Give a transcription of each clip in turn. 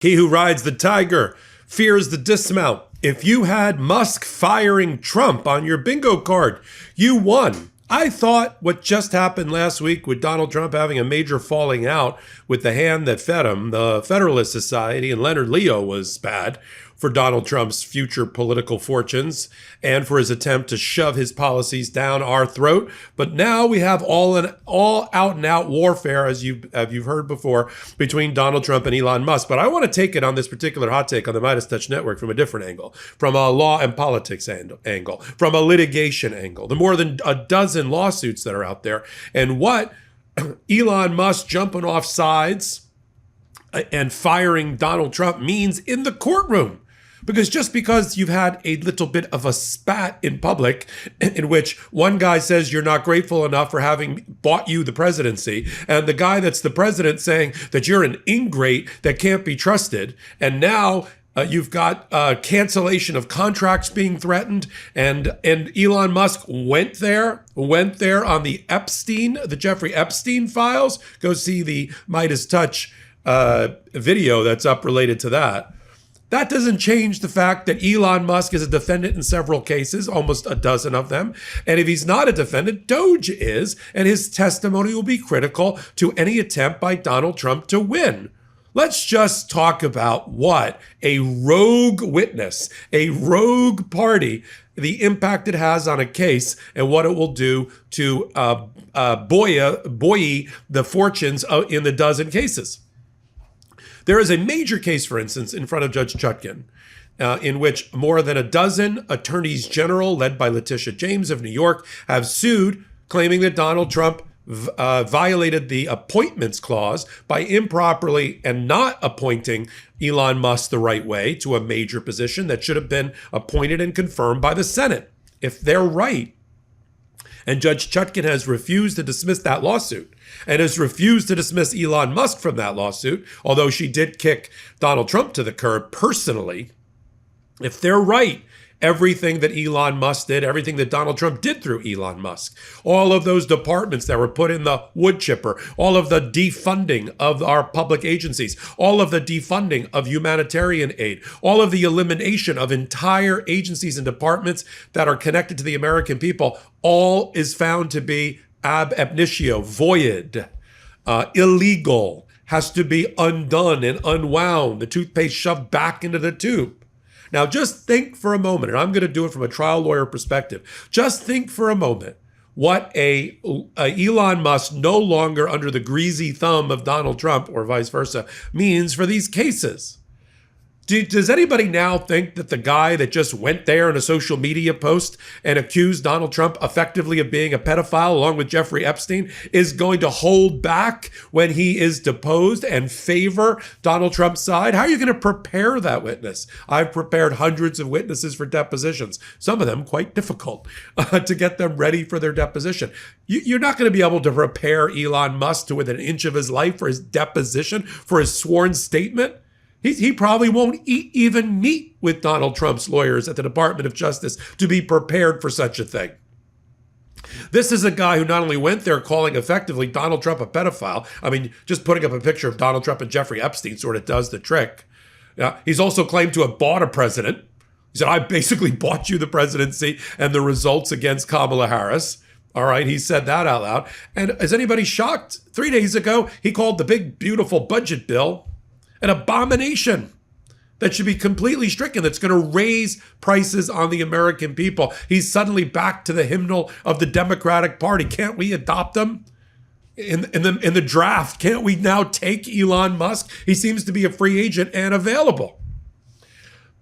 He who rides the tiger fears the dismount. If you had Musk firing Trump on your bingo card, you won. I thought what just happened last week with Donald Trump having a major falling out with the hand that fed him, the Federalist Society and Leonard Leo, was bad for Donald Trump's future political fortunes and for his attempt to shove his policies down our throat. But now we have all out and out warfare, as you've heard before, between Donald Trump and Elon Musk. But I want to take it on this particular hot take on the MeidasTouch Network from a different angle, from a law and politics angle, from a litigation angle, the more than a dozen lawsuits that are out there, and what Elon Musk jumping off sides and firing Donald Trump means in the courtroom. Because just because you've had a little bit of a spat in public in which one guy says you're not grateful enough for having bought you the presidency, and the guy that's the president saying that you're an ingrate that can't be trusted, and now you've got cancellation of contracts being threatened, and Elon Musk went there on the Jeffrey Epstein files. Go see the MeidasTouch video that's up related to that. That doesn't change the fact that Elon Musk is a defendant in several cases, almost a dozen of them. And if he's not a defendant, DOGE is, and his testimony will be critical to any attempt by Donald Trump to win. Let's just talk about what a rogue witness, a rogue party, the impact it has on a case and what it will do to buoy the fortunes in the dozen cases. There is a major case, for instance, in front of Judge Chutkan, in which more than a dozen attorneys general, led by Letitia James of New York, have sued, claiming that Donald Trump violated the appointments clause by improperly and not appointing Elon Musk the right way to a major position that should have been appointed and confirmed by the Senate. If they're right, and Judge Chutkan has refused to dismiss that lawsuit and has refused to dismiss Elon Musk from that lawsuit, although she did kick Donald Trump to the curb personally. If they're right, everything that Elon Musk did, everything that Donald Trump did through Elon Musk, all of those departments that were put in the wood chipper, all of the defunding of our public agencies, all of the defunding of humanitarian aid, all of the elimination of entire agencies and departments that are connected to the American people, all is found to be ab initio, void, illegal, has to be undone and unwound, the toothpaste shoved back into the tube. Now, just think for a moment, and I'm going to do it from a trial lawyer perspective. Just think for a moment what a Elon Musk no longer under the greasy thumb of Donald Trump or vice versa means for these cases. Does anybody now think that the guy that just went there in a social media post and accused Donald Trump effectively of being a pedophile along with Jeffrey Epstein is going to hold back when he is deposed and favor Donald Trump's side? How are you going to prepare that witness? I've prepared hundreds of witnesses for depositions, some of them quite difficult, to get them ready for their deposition. You're not going to be able to prepare Elon Musk to within an inch of his life for his deposition, for his sworn statement. He probably won't even meet with Donald Trump's lawyers at the Department of Justice to be prepared for such a thing. This is a guy who not only went there calling effectively Donald Trump a pedophile. I mean, just putting up a picture of Donald Trump and Jeffrey Epstein sort of does the trick. He's also claimed to have bought a president. He said, I basically bought you the presidency and the results against Kamala Harris. All right, he said that out loud. And is anybody shocked? 3 days ago, he called the big, beautiful budget bill an abomination that should be completely stricken, that's going to raise prices on the American people. He's suddenly back to the hymnal of the Democratic Party. Can't we adopt him in the draft? Can't we now take Elon Musk? He seems to be a free agent and available.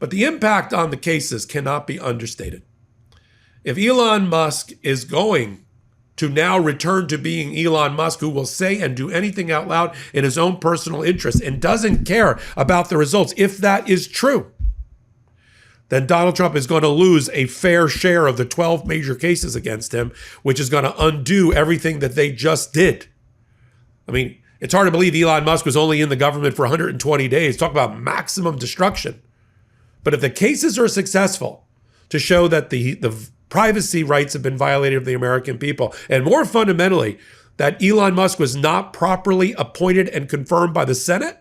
But the impact on the cases cannot be understated. If Elon Musk is going to now return to being Elon Musk, who will say and do anything out loud in his own personal interest and doesn't care about the results, if that is true, then Donald Trump is going to lose a fair share of the 12 major cases against him, which is going to undo everything that they just did. I mean, it's hard to believe Elon Musk was only in the government for 120 days. Talk about maximum destruction. But if the cases are successful to show that the privacy rights have been violated of the American people, and more fundamentally, that Elon Musk was not properly appointed and confirmed by the Senate,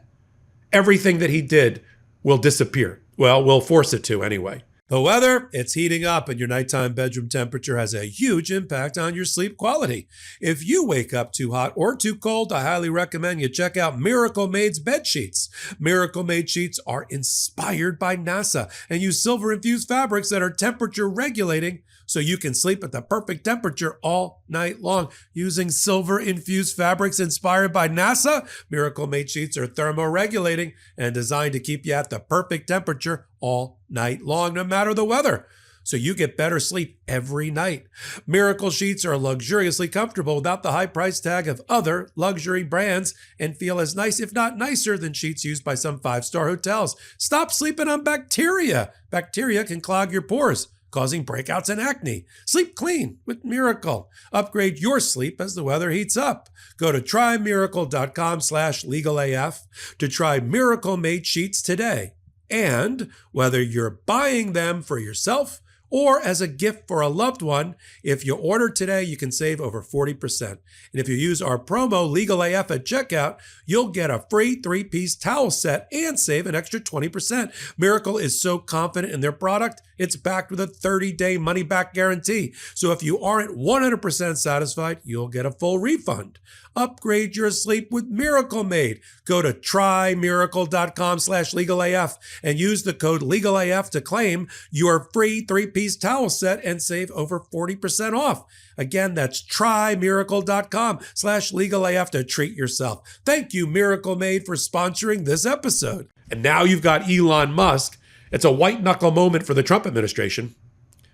everything that he did will disappear. Well, we'll force it to anyway. The weather, it's heating up, and your nighttime bedroom temperature has a huge impact on your sleep quality. If you wake up too hot or too cold, I highly recommend you check out Miracle Made's bed sheets. Miracle Made sheets are inspired by NASA and use silver-infused fabrics that are temperature regulating, so you can sleep at the perfect temperature all night long. Using silver-infused fabrics inspired by NASA, Miracle Made sheets are thermoregulating and designed to keep you at the perfect temperature all night long, no matter the weather. So you get better sleep every night. Miracle sheets are luxuriously comfortable without the high price tag of other luxury brands and feel as nice, if not nicer, than sheets used by some 5-star hotels. Stop sleeping on bacteria. Bacteria can clog your pores, causing breakouts and acne. Sleep clean with Miracle. Upgrade your sleep as the weather heats up. Go to trymiracle.com/legalaf to try Miracle Made sheets today. And whether you're buying them for yourself or as a gift for a loved one, if you order today, you can save over 40%. And if you use our promo LegalAF at checkout, you'll get a free 3-piece towel set and save an extra 20%. Miracle is so confident in their product, it's backed with a 30-day money-back guarantee. So if you aren't 100% satisfied, you'll get a full refund. Upgrade your sleep with Miracle Made. Go to trymiracle.com/legalaf and use the code LegalAF to claim your free 3-piece towel set and save over 40% off. Again, that's trymiracle.com/legalaf to treat yourself. Thank you, Miracle Made, for sponsoring this episode. And now you've got Elon Musk. It's a white knuckle moment for the Trump administration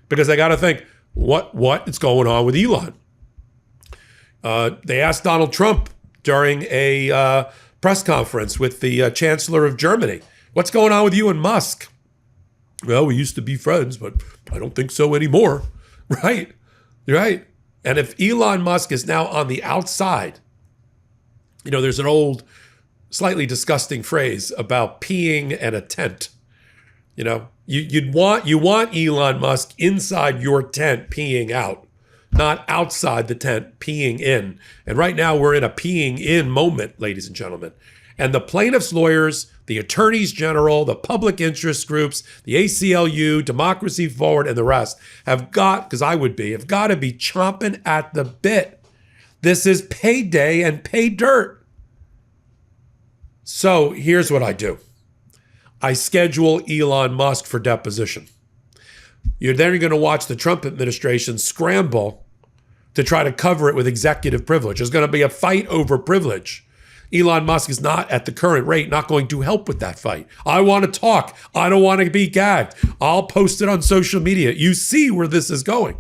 because they got to think, what is going on with Elon? They asked Donald Trump during a press conference with the Chancellor of Germany, what's going on with you and Musk? Well, we used to be friends, but I don't think so anymore. Right? Right. And if Elon Musk is now on the outside, there's an old, slightly disgusting phrase about peeing in a tent. You want Elon Musk inside your tent peeing out, not outside the tent peeing in. And right now we're in a peeing in moment, ladies and gentlemen. And the plaintiffs' lawyers, the attorneys general, the public interest groups, the ACLU, Democracy Forward, and the rest have got to be chomping at the bit. This is payday and pay dirt. So here's what I do. I schedule Elon Musk for deposition. You're then going to watch the Trump administration scramble to try to cover it with executive privilege. There's going to be a fight over privilege. Elon Musk is not, at the current rate, not going to help with that fight. I want to talk. I don't want to be gagged. I'll post it on social media. You see where this is going.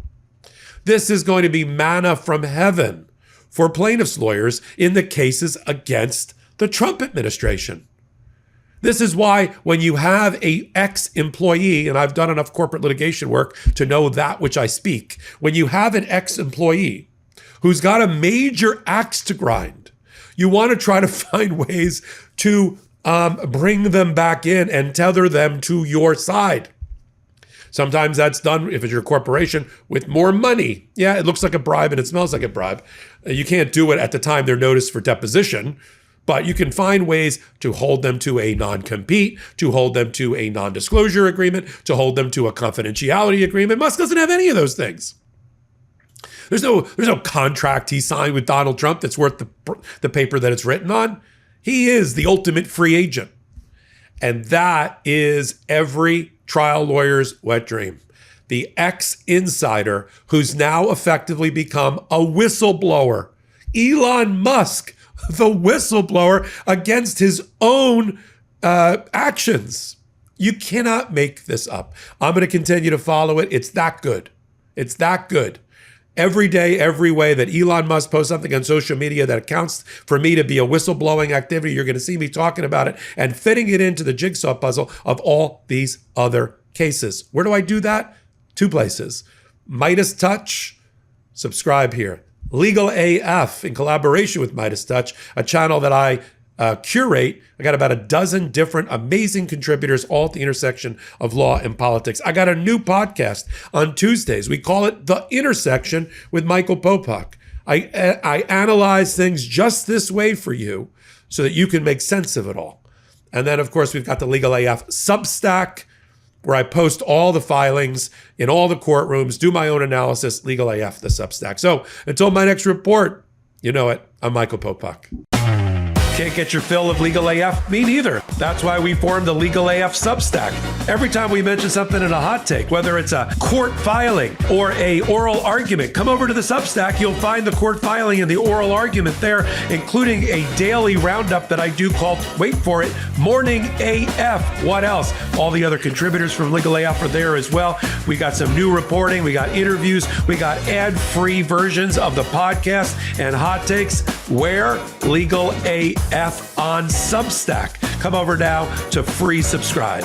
This is going to be manna from heaven for plaintiffs' lawyers in the cases against the Trump administration. This is why when you have a ex-employee, and I've done enough corporate litigation work to know that which I speak, when you have an ex-employee who's got a major axe to grind, you want to try to find ways to bring them back in and tether them to your side. Sometimes that's done, if it's your corporation, with more money. Yeah, it looks like a bribe and it smells like a bribe. You can't do it at the time they're noticed for deposition, but you can find ways to hold them to a non-compete, to hold them to a non-disclosure agreement, to hold them to a confidentiality agreement. Musk doesn't have any of those things. There's no contract he signed with Donald Trump that's worth the paper that it's written on. He is the ultimate free agent. And that is every trial lawyer's wet dream. The ex-insider who's now effectively become a whistleblower. Elon Musk, the whistleblower against his own actions. You cannot make this up. I'm going to continue to follow it. It's that good. It's that good. Every day, every way that Elon Musk posts something on social media that accounts for me to be a whistleblowing activity, you're going to see me talking about it and fitting it into the jigsaw puzzle of all these other cases. Where do I do that? 2 places. MeidasTouch, subscribe here. Legal AF, in collaboration with MeidasTouch, a channel that I curate. I got about a dozen different amazing contributors, all at the intersection of law and politics. I got a new podcast on Tuesdays. We call it The Intersection with Michael Popok. I analyze things just this way for you so that you can make sense of it all. And then, of course, we've got the Legal AF Substack, where I post all the filings in all the courtrooms, do my own analysis, Legal AF, the Substack. So until my next report, you know it, I'm Michael Popok. Can't get your fill of Legal AF? Me neither. That's why we formed the Legal AF Substack. Every time we mention something in a hot take, whether it's a court filing or a oral argument, come over to the Substack. You'll find the court filing and the oral argument there, including a daily roundup that I do called, wait for it, Morning AF. What else? All the other contributors from Legal AF are there as well. We got some new reporting. We got interviews. We got ad-free versions of the podcast and hot takes. Where? Legal AF on Substack. Come over now to free subscribe.